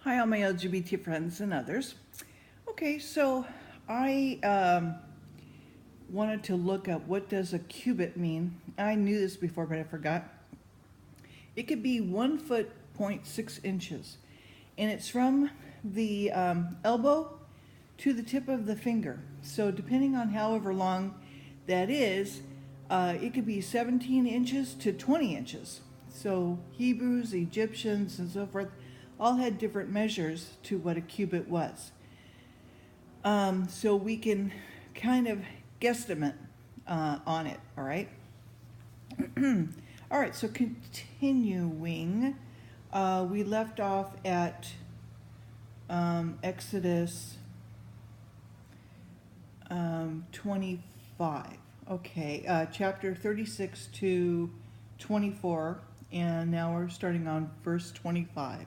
Hi, all my LGBT friends and others. Okay, so I wanted to look up what does a cubit mean. I knew this before, but I forgot. It could be 1 foot 0.6 inches, and it's from the elbow to the tip of the finger. So depending on however long that is, it could be 17 inches to 20 inches. So Hebrews, Egyptians, and so forth all had different measures to what a cubit was. So we can kind of guesstimate on it, all right? All right, so continuing, we left off at Exodus 25. Okay, chapter 36 to 24, and now we're starting on verse 25.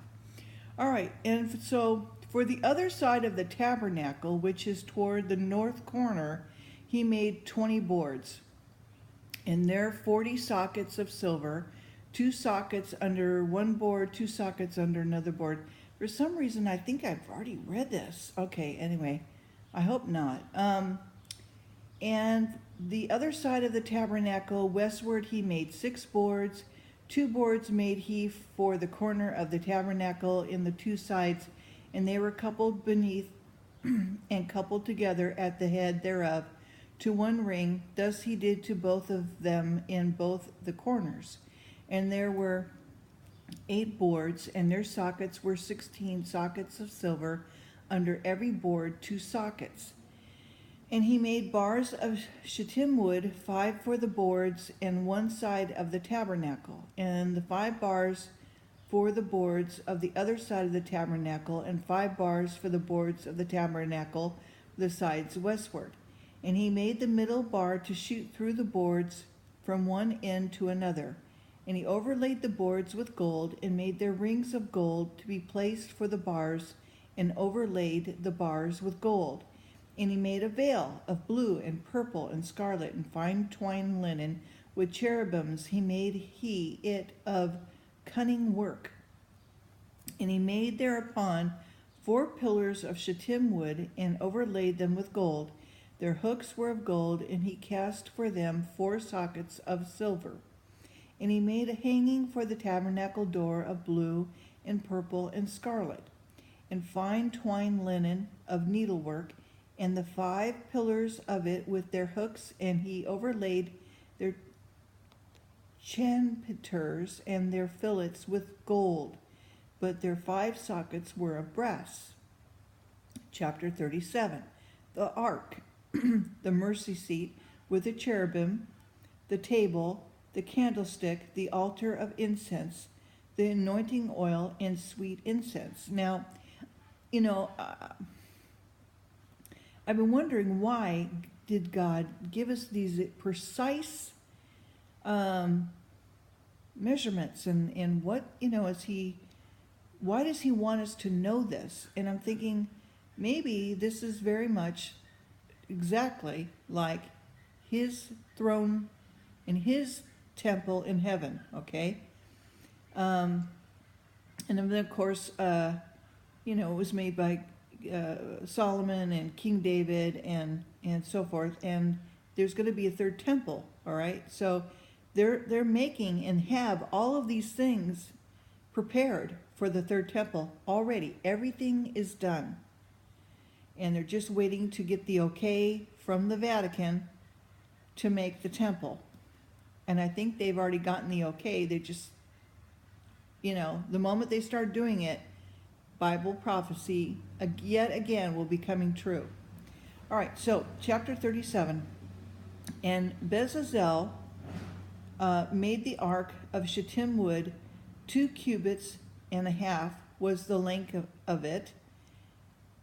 All right, and so for the other side of the tabernacle, which is toward the north corner, he made 20 boards. And there 40 sockets of silver, 2 sockets under one board, 2 sockets under another board. For some reason, I think I've already read this. Okay, anyway, I hope not. And the other side of the tabernacle, westward, he made 6 boards. 2 boards made he for the corner of the tabernacle in the 2 sides, and they were coupled beneath and coupled together at the head thereof to one ring. Thus he did to both of them in both the corners. And there were 8 boards, and their sockets were 16 sockets of silver, under every board 2 sockets. And he made bars of shittim wood, 5 for the boards and one side of the tabernacle, and the 5 bars for the boards of the other side of the tabernacle, and 5 bars for the boards of the tabernacle, the sides westward. And he made the middle bar to shoot through the boards from one end to another. And he overlaid the boards with gold, and made their rings of gold to be placed for the bars, and overlaid the bars with gold. And he made a veil of blue and purple and scarlet and fine twined linen. With cherubims he made it of cunning work. And he made thereupon 4 pillars of shittim wood, and overlaid them with gold. Their hooks were of gold, and he cast for them 4 sockets of silver. And he made a hanging for the tabernacle door of blue and purple and scarlet, and fine twined linen of needlework, and the 5 pillars of it with their hooks, and he overlaid their chanters and their fillets with gold, but their 5 sockets were of brass. Chapter 37. The ark, the mercy seat with the cherubim, the table, the candlestick, the altar of incense, the anointing oil, and sweet incense. Now, I've been wondering, why did God give us these precise measurements, and what, why does he want us to know this? And I'm thinking, maybe this is very much exactly like his throne in his temple in heaven, okay? And then, of course, it was made by Solomon and King David and so forth, and there's going to be a 3rd temple. All right, so they're making and have all of these things prepared for the 3rd temple already. Everything is done, and they're just waiting to get the okay from the Vatican to make the temple. And I think they've already gotten the okay. They just, the moment they start doing it, Bible prophecy yet again will be coming true. All right, so chapter 37. And Bezalel made the ark of shittim wood. 2 cubits and a half was the length of it,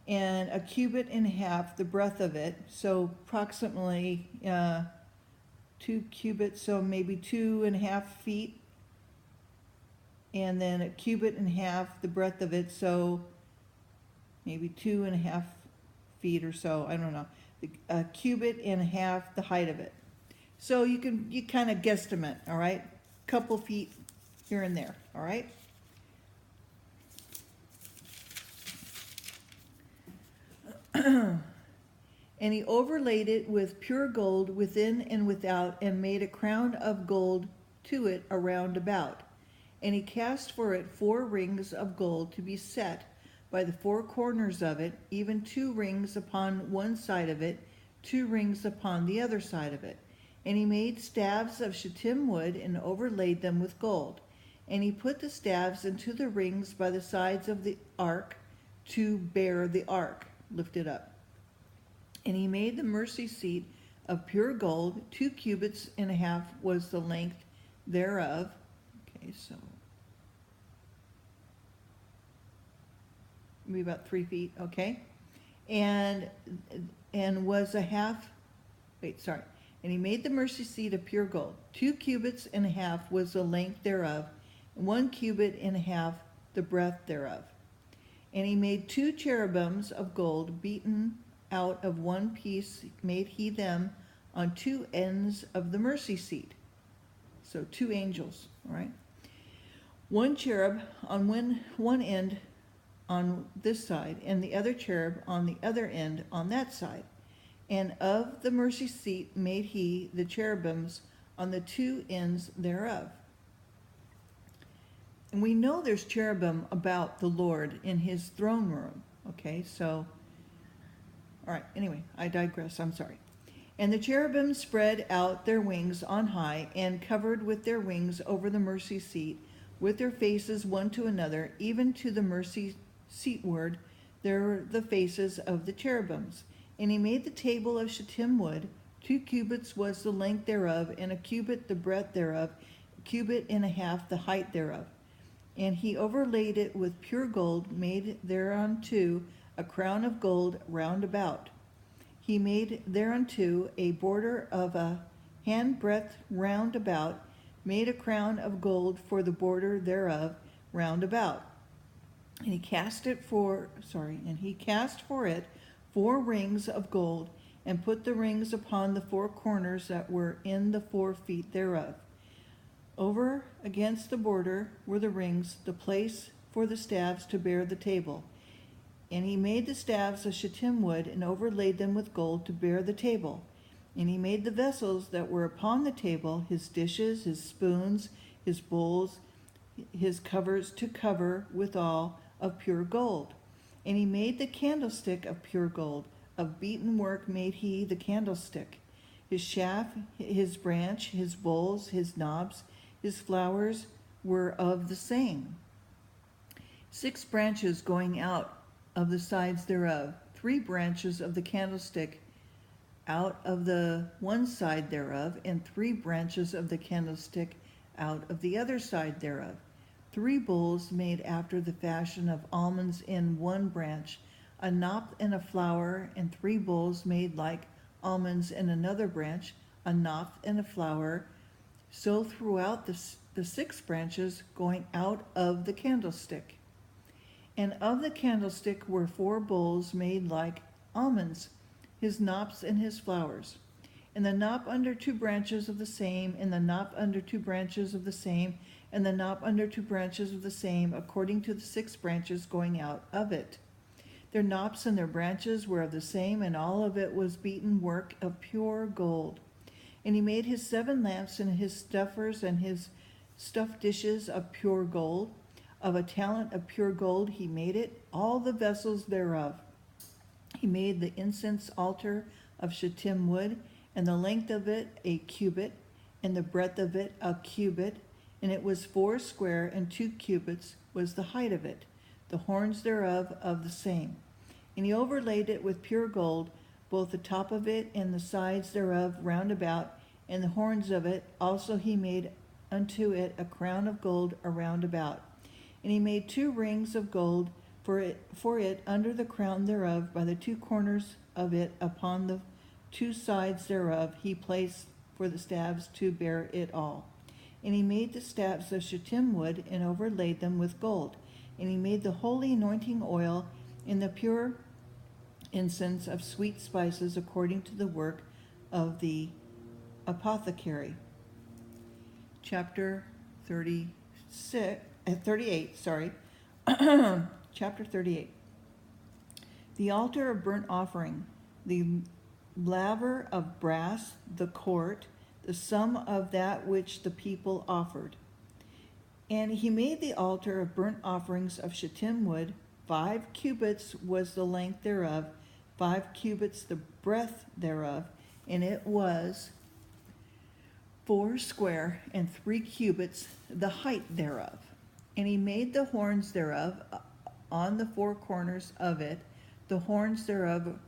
and a cubit and a half the breadth of it. So approximately 2 cubits, so maybe 2.5 feet. And then a cubit and a half the breadth of it, so maybe 2.5 feet or so. I don't know. A cubit and a half the height of it. So you kind of guesstimate, all right? Couple feet here and there, all right? And he overlaid it with pure gold within and without, and made a crown of gold to it around about. And he cast for it 4 rings of gold to be set by the 4 corners of it, even 2 rings upon one side of it, 2 rings upon the other side of it. And he made staves of shittim wood and overlaid them with gold. And he put the staves into the rings by the sides of the ark to bear the ark, lifted up. And he made the mercy seat of pure gold, 2 cubits and a half was the length thereof. Okay, so maybe about 3 feet, okay? And was a half, and he made the mercy seat of pure gold. 2 cubits and a half was the length thereof, and 1 cubit and a half the breadth thereof. And he made 2 cherubims of gold, beaten out of one piece, made he them on 2 ends of the mercy seat. So 2 angels, all right? 1 cherub on one end on this side, and the other cherub on the other end on that side. And of the mercy seat made he the cherubims on the 2 ends thereof. And we know there's cherubim about the Lord in his throne room. Okay, so, all right, anyway, I digress, I'm sorry. And the cherubim spread out their wings on high, and covered with their wings over the mercy seat, with their faces one to another, even to the mercy seatward, there the faces of the cherubims. And he made the table of shittim wood, 2 cubits was the length thereof, and a cubit the breadth thereof, a cubit and a half the height thereof. And he overlaid it with pure gold, made thereunto a crown of gold round about. He made thereunto a border of a handbreadth round about, made a crown of gold for the border thereof round about. And he cast for it 4 rings of gold, and put the rings upon the 4 corners that were in the 4 feet thereof. Over against the border were the rings, the place for the staves to bear the table. And he made the staves of shittim wood, and overlaid them with gold to bear the table. And he made the vessels that were upon the table, his dishes, his spoons, his bowls, his covers to cover withal of pure gold. And he made the candlestick of pure gold, of beaten work made he the candlestick. His shaft, his branch, his bowls, his knobs, his flowers were of the same. 6 branches going out of the sides thereof, 3 branches of the candlestick out of the one side thereof, and 3 branches of the candlestick out of the other side thereof. 3 bowls made after the fashion of almonds in one branch, a knop and a flower, and 3 bowls made like almonds in another branch, a knop and a flower, so throughout the 6 branches going out of the candlestick. And of the candlestick were 4 bowls made like almonds, his knops and his flowers. And the knop under 2 branches of the same, and the knop under 2 branches of the same, and the knop under 2 branches of the same, according to the 6 branches going out of it. Their knops and their branches were of the same, and all of it was beaten work of pure gold. And he made his 7 lamps, and his stuffers, and his stuffed dishes of pure gold. Of a talent of pure gold he made it, all the vessels thereof. He made the incense altar of shittim wood, and the length of it a cubit, and the breadth of it a cubit, and it was 4 square, and 2 cubits was the height of it, the horns thereof of the same. And he overlaid it with pure gold, both the top of it and the sides thereof round about, and the horns of it. Also he made unto it a crown of gold around about. And he made 2 rings of gold for it under the crown thereof, by the 2 corners of it upon the 2 sides thereof he placed for the staves to bear it all. And he made the staves of shittim wood, and overlaid them with gold. And he made the holy anointing oil and the pure incense of sweet spices, according to the work of the apothecary. Chapter 38, Chapter 38. The altar of burnt offering, the laver of brass, the court, the sum of that which the people offered. And he made the altar of burnt offerings of shittim wood. 5 cubits was the length thereof, 5 cubits the breadth thereof, and it was 4 square, and 3 cubits the height thereof. And he made the horns thereof on the 4 corners of it. The horns thereof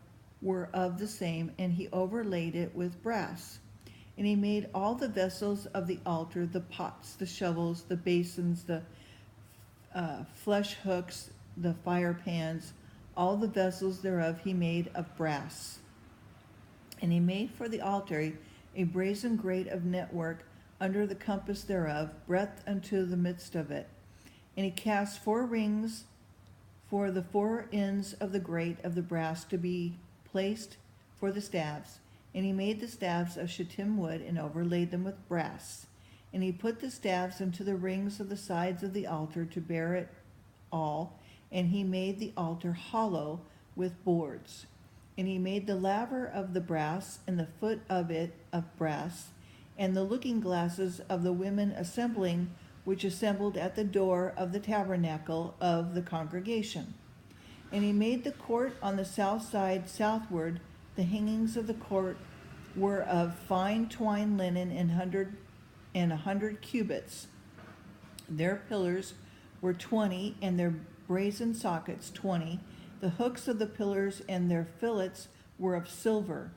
were of the same, and he overlaid it with brass. And he made all the vessels of the altar, the pots, the shovels, the basins, the flesh hooks, the fire pans, all the vessels thereof he made of brass. And he made for the altar a brazen grate of network under the compass thereof, breadth unto the midst of it. And he cast 4 rings for the 4 ends of the grate of the brass to be placed for the staves. And he made the staves of shittim wood, and overlaid them with brass. And he put the staves into the rings of the sides of the altar to bear it all. And he made the altar hollow with boards. And he made the laver of the brass, and the foot of it of brass, and the looking glasses of the women assembling, which assembled at the door of the tabernacle of the congregation. And he made the court on the south side southward. The hangings of the court were of fine twined linen and 100 cubits. Their pillars were 20, and their brazen sockets 20. The hooks of the pillars and their fillets were of silver.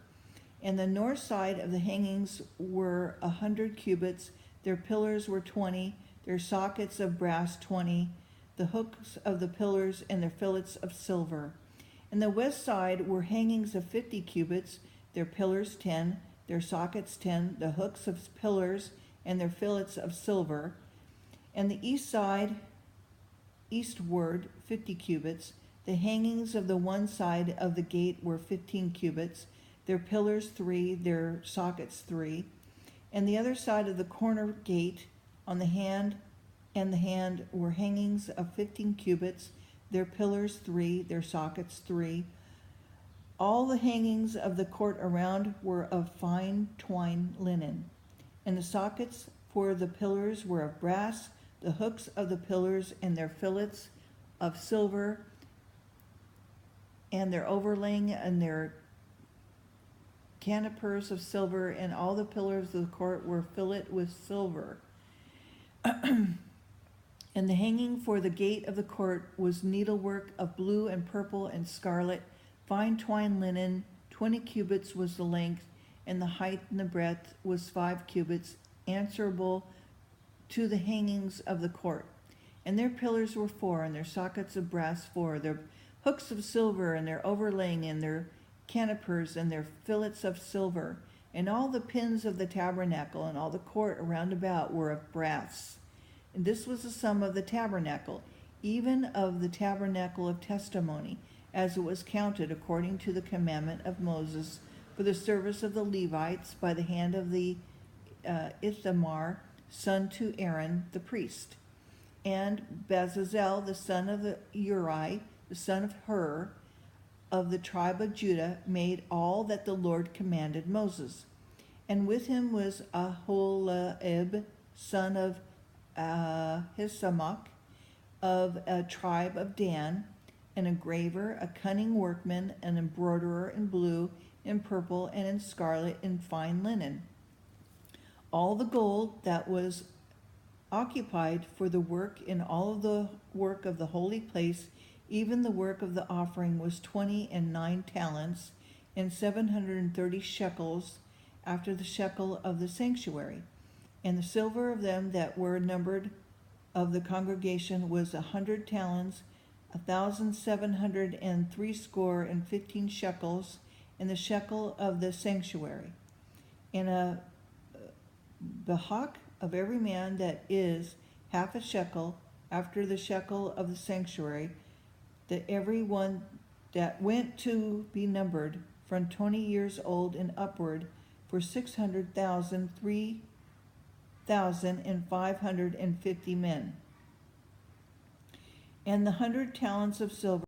And the north side of the hangings were 100 cubits. Their pillars were 20, their sockets of brass 20, the hooks of the pillars and their fillets of silver. And the west side were hangings of 50 cubits, their pillars 10, their sockets 10, the hooks of pillars and their fillets of silver. And the east side, eastward, 50 cubits. The hangings of the one side of the gate were 15 cubits, their pillars 3, their sockets 3. And the other side of the corner gate on the hand and the hand were hangings of 15 cubits, their pillars 3, their sockets 3. All the hangings of the court around were of fine twined linen. And the sockets for the pillars were of brass, the hooks of the pillars and their fillets of silver, and their overlaying and their canopers of silver, and all the pillars of the court were fillet with silver. And the hanging for the gate of the court was needlework of blue and purple and scarlet, fine twined linen. 20 cubits was the length, and the height and the breadth was 5 cubits, answerable to the hangings of the court. And their pillars were 4, and their sockets of brass 4, their hooks of silver, and their overlaying, and their canopers, and their fillets of silver. And all the pins of the tabernacle and all the court around about were of brass. And this was the sum of the tabernacle, even of the tabernacle of testimony, as it was counted according to the commandment of Moses, for the service of the Levites by the hand of the Ithamar, son to Aaron the priest. And Bezalel, the son of the Uri, the son of Hur, of the tribe of Judah, made all that the Lord commanded Moses. And with him was Aholiab, son of Hisamach, of a tribe of Dan, an engraver, a cunning workman, an embroiderer in blue, in purple, and in scarlet, in fine linen. All the gold that was occupied for the work in all of the work of the holy place, even the work of the offering, was 29 talents, and 730 shekels, after the shekel of the sanctuary. And the silver of them that were numbered of the congregation was 100 talents, 1,760 shekels, and the shekel of the sanctuary. And a behach of every man that is half a shekel, after the shekel of the sanctuary, that every one that went to be numbered from 20 years old and upward, for 600,000, 3,550 men. And the 100 talents of silver